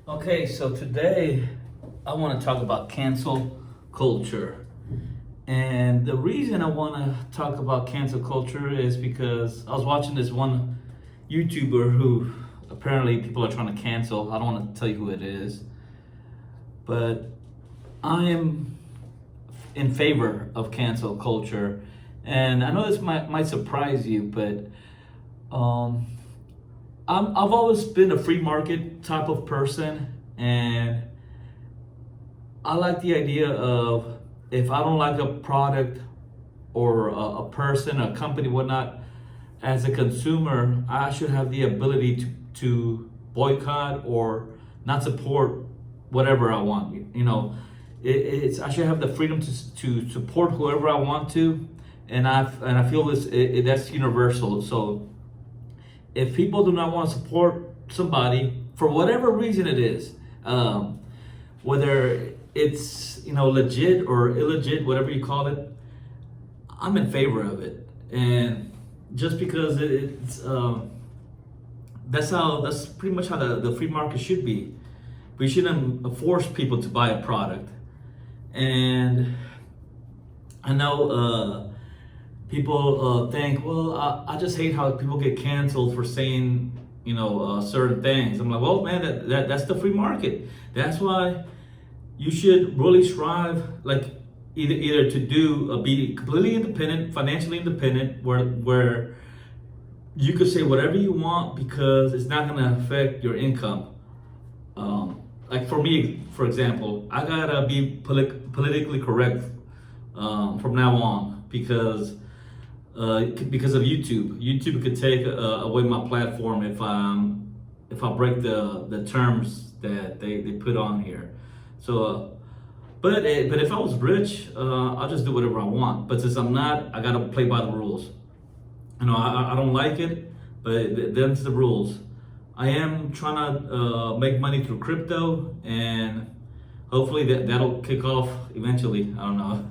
Okay, so today I want to talk about cancel culture. And the reason I want to talk about cancel culture is because I was watching this one YouTuber who apparently people are trying to cancel. I don't want to tell you who it is, but I am in favor of cancel culture. And I know this might surprise you, but um, I've always been a free market type of person, and I like the idea of if I don't like a product or a person, a company, whatnot, as a consumer, I should have the ability to boycott or not support whatever I want. It's I should have the freedom to support whoever I want to, and I feel that's universal. So if people do not want to support somebody for whatever reason it is, whether it's legit or illegit, whatever you call it, I'm in favor of it. And just because it's that's pretty much how the free market should be. We shouldn't force people to buy a product. And I know people think, well, I just hate how people get canceled for saying certain things. I'm like, well, man, that's the free market. That's why you should really strive, like either to be completely independent, financially independent, where you could say whatever you want because it's not going to affect your income. Like for me, for example, I gotta be politically correct from now on because of YouTube. YouTube could take away my platform if I break the terms that they put on here. So, but if I was rich, I'll just do whatever I want. But since I'm not, I gotta play by the rules. I don't like it, but them's the rules. I am trying to make money through crypto, and hopefully that'll kick off eventually. I don't know,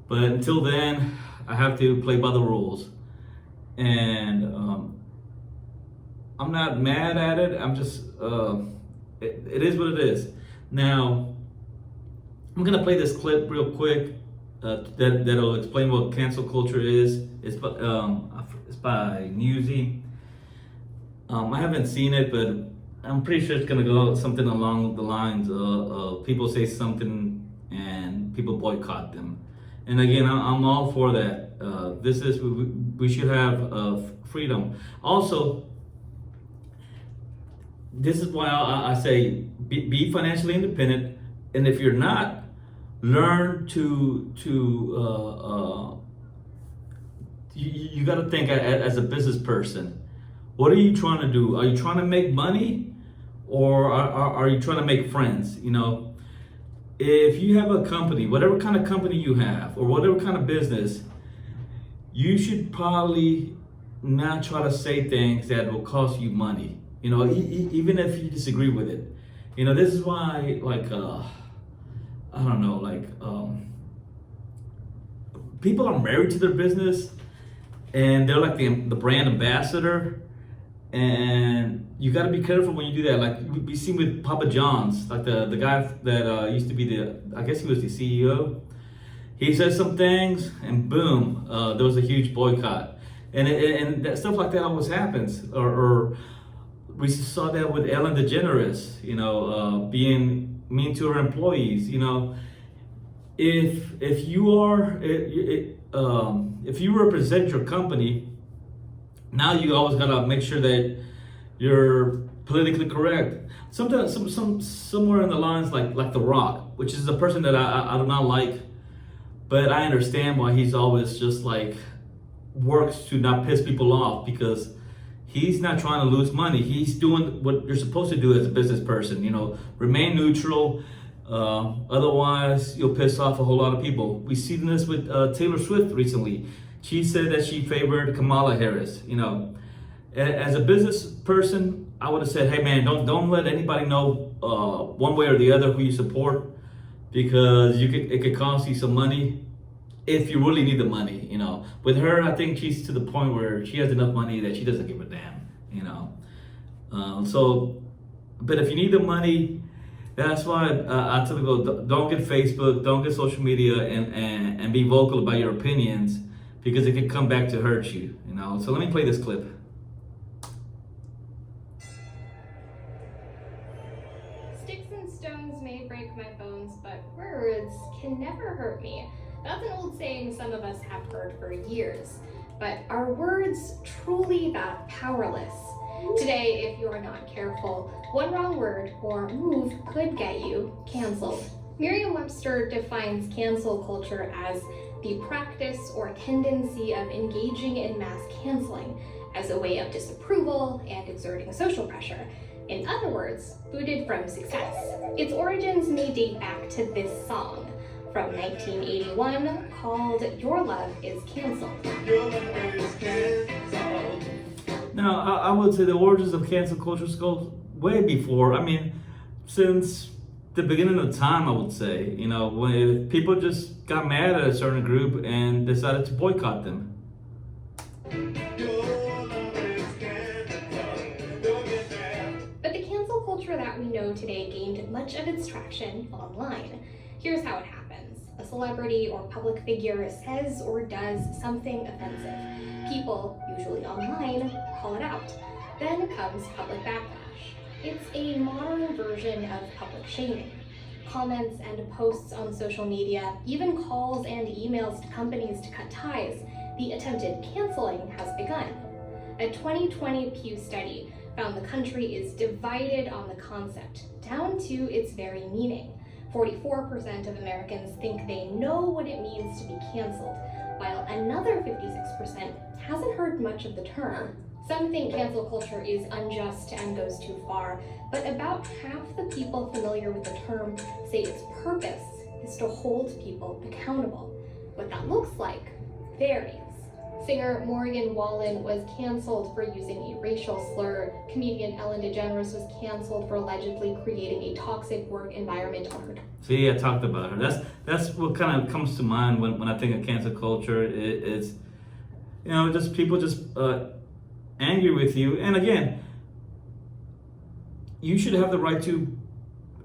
but until then, I have to play by the rules, and I'm not mad at it. I'm just it is what it is. Now I'm gonna play this clip real quick that'll explain what cancel culture is. It's by Newsy. I haven't seen it, but I'm pretty sure it's gonna go something along the lines of people say something and people boycott them. And again, I'm all for that. We should have freedom. Also, this is why I say be financially independent, and if you're not, learn you got to think as a business person. What are you trying to do? Are you trying to make money, or are you trying to make friends? If you have a company, whatever kind of company you have, or whatever kind of business, you should probably not try to say things that will cost you money. Even if you disagree with it. This is why, like, I don't know, like, people are married to their business, and they're like the brand ambassador. And you got to be careful when you do that. Like we seen with Papa John's, like the guy that used to be I guess he was the CEO. He said some things, and boom, there was a huge boycott. And that stuff like that always happens. Or we saw that with Ellen DeGeneres, being mean to her employees. If you represent your company, now you always gotta make sure that you're politically correct. Sometimes, somewhere in the lines, like The Rock, which is a person that I do not like, but I understand why he's always just like works to not piss people off, because he's not trying to lose money. He's doing what you're supposed to do as a business person. Remain neutral. Otherwise, you'll piss off a whole lot of people. We've seen this with Taylor Swift recently. She said that she favored Kamala Harris. As a business person, I would have said, "Hey, man, don't let anybody know one way or the other who you support, because it could cost you some money if you really need the money." With her, I think she's to the point where she has enough money that she doesn't give a damn. So But if you need the money, that's why I tell people don't get Facebook, don't get social media, and be vocal about your opinions because it can come back to hurt you. You know. So let me play this clip. Sticks and stones may break my bones, but words can never hurt me. That's an old saying some of us have heard for years. But are words truly that powerless? Today, if you are not careful, one wrong word or move could get you canceled. Merriam-Webster defines cancel culture as the practice or tendency of engaging in mass canceling as a way of disapproval and exerting social pressure. In other words, booted from success. Its origins may date back to this song from 1981 called Your Love is Canceled. Your love is canceled. Now, I would say the origins of cancel culture go way before. I mean, since the beginning of time, I would say. You know, when people just got mad at a certain group and decided to boycott them. But the cancel culture that we know today gained much of its traction online. Here's how it happens. A celebrity or public figure says or does something offensive. People, usually online, call it out. Then comes public backlash. It's a modern version of public shaming. Comments and posts on social media, even calls and emails to companies to cut ties, the attempted canceling has begun. A 2020 Pew study found the country is divided on the concept, down to its very meaning. 44% of Americans think they know what it means to be canceled, while another 56% hasn't heard much of the term. Some think cancel culture is unjust and goes too far, but about half the people familiar with the term say its purpose is to hold people accountable. What that looks like varies. Singer Morgan Wallen was canceled for using a racial slur. Comedian Ellen DeGeneres was canceled for allegedly creating a toxic work environment on her. See, I talked about her. That's what kind of comes to mind when I think of cancel culture. It's, you know, just people just angry with you. And again, you should have the right to,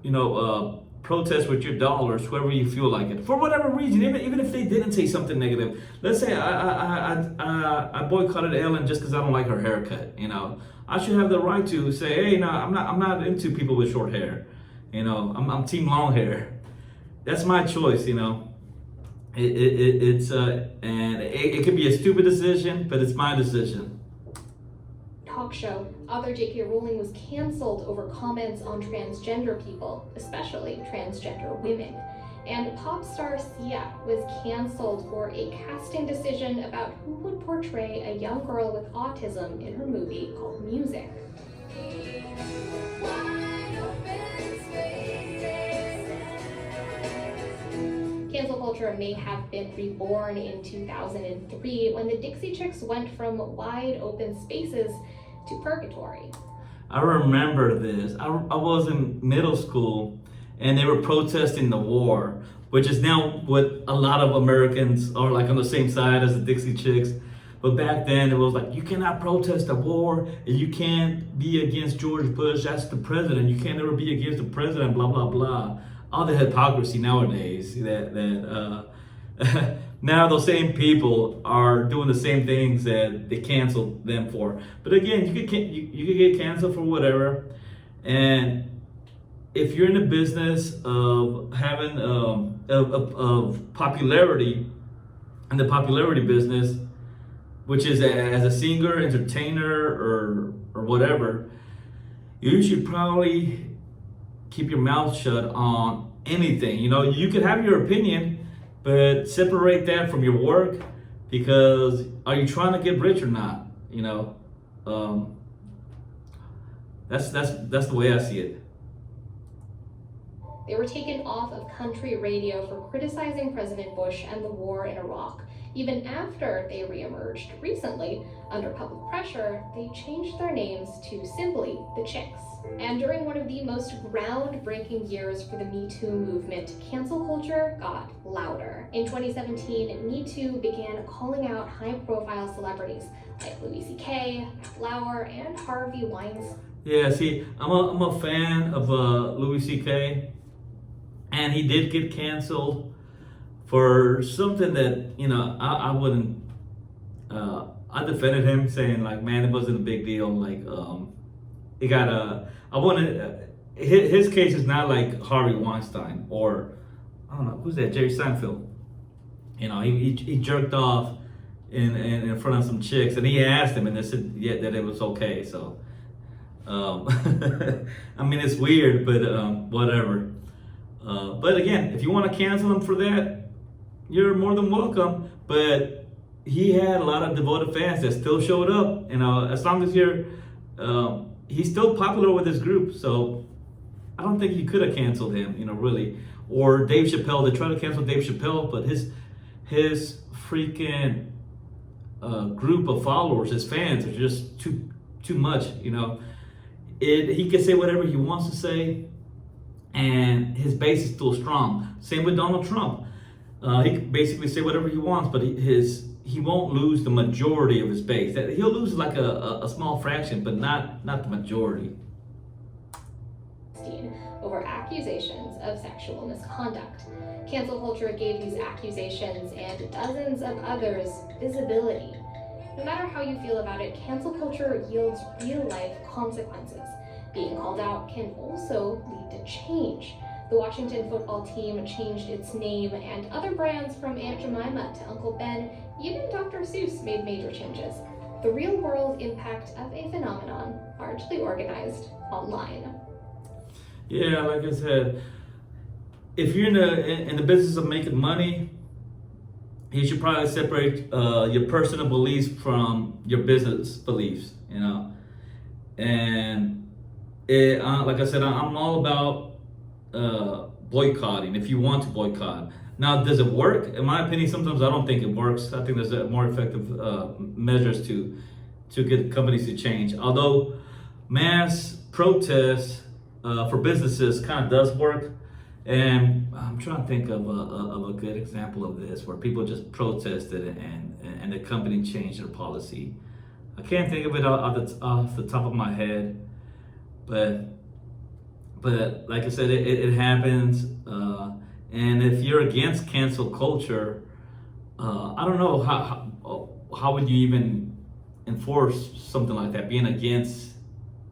you know, protest with your dollars, whoever you feel like it, for whatever reason, even if they didn't say something negative. Let's say I boycotted Ellen just because I don't like her haircut. You know, I should have the right to say, hey, no, I'm not into people with short hair. You know, I'm team long hair. That's my choice. You know, it's and it could be a stupid decision, but it's my decision. Talk show, author J.K. Rowling was canceled over comments on transgender people, especially transgender women. And pop star Sia was canceled for a casting decision about who would portray a young girl with autism in her movie called Music. Cancel culture may have been reborn in 2003 when the Dixie Chicks went from wide open spaces to purgatory. I remember this. I was in middle school and they were protesting the war, which is now what a lot of Americans are like on the same side as the Dixie Chicks. But back then it was like, you cannot protest the war and you can't be against George Bush, that's the president. You can't ever be against the president, blah, blah, blah. All the hypocrisy nowadays that now those same people are doing the same things that they canceled them for. But again, you could get canceled for whatever. And if you're in the business of having of popularity, in the popularity business, which is as a singer, entertainer, or whatever, you should probably keep your mouth shut on anything. You know, you could have your opinion, but separate that from your work, because are you trying to get rich or not? You know, that's the way I see it. They were taken off of country radio for criticizing President Bush and the war in Iraq. Even after they re-emerged recently, under public pressure, they changed their names to simply the Chicks. And during one of the most groundbreaking years for the Me Too movement, cancel culture got louder. In 2017, Me Too began calling out high-profile celebrities like Louis C.K., Matt Lauer, and Harvey Weinstein. Yeah, see, I'm a fan of Louis C.K. and he did get canceled for something that I wouldn't. I defended him, saying like, man, it wasn't a big deal. Like, it got I wanted his case is not like Harvey Weinstein or I don't know who's that, Jerry Seinfeld. He jerked off in front of some chicks, and he asked him, and they said that it was okay. So, I mean, it's weird, but whatever. But again, if you want to cancel him for that, you're more than welcome. But he had a lot of devoted fans that still showed up. As long as he's still popular with his group. So I don't think you could have canceled him, really. Or Dave Chappelle. They tried to cancel Dave Chappelle, but his freaking group of followers, his fans, are just too much. He can say whatever he wants to say, and his base is still strong. Same with Donald Trump. He can basically say whatever he wants, but he won't lose the majority of his base. He'll lose like a small fraction, but not the majority. Over accusations of sexual misconduct. Cancel culture gave these accusations and dozens of others visibility. No matter how you feel about it, cancel culture yields real-life consequences. Being called out can also lead to change. The Washington football team changed its name, and other brands from Aunt Jemima to Uncle Ben, even Dr. Seuss made major changes. The real-world impact of a phenomenon largely organized online. Yeah, like I said, if you're in the business of making money, you should probably separate your personal beliefs from your business beliefs. And like I said, I'm all about boycotting. If you want to boycott, now does it work? In my opinion, sometimes I don't think it works. I think there's more effective measures to get companies to change. Although mass protests for businesses kind of does work, and I'm trying to think of a good example of this where people just protested and the company changed their policy. I can't think of it off the top of my head, but like I said, it happens. And if you're against cancel culture, I don't know how would you even enforce something like that? Being against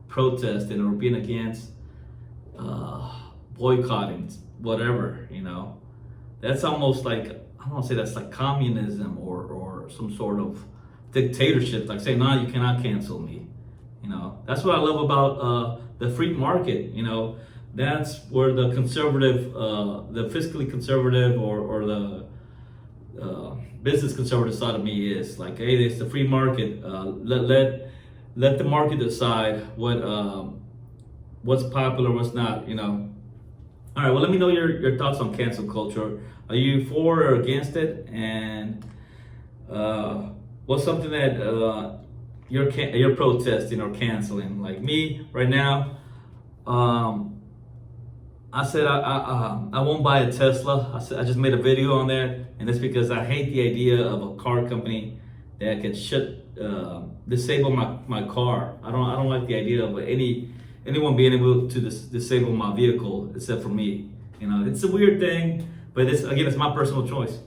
protesting or being against boycotting, whatever, that's almost like, I don't want to say that's like communism or some sort of dictatorship, like saying, no, you cannot cancel me. That's what I love about the free market. That's where the conservative, the fiscally conservative or the business conservative side of me is like, hey, it's the free market. Let the market decide what's popular, what's not. All right, well, let me know your thoughts on cancel culture. Are you for or against it? And what's something that you're protesting or canceling? Like me right now, I said I won't buy a Tesla. I just made a video on that, and that's because I hate the idea of a car company that can disable my car. I don't like the idea of anyone being able to disable my vehicle except for me. It's a weird thing, but it's my personal choice.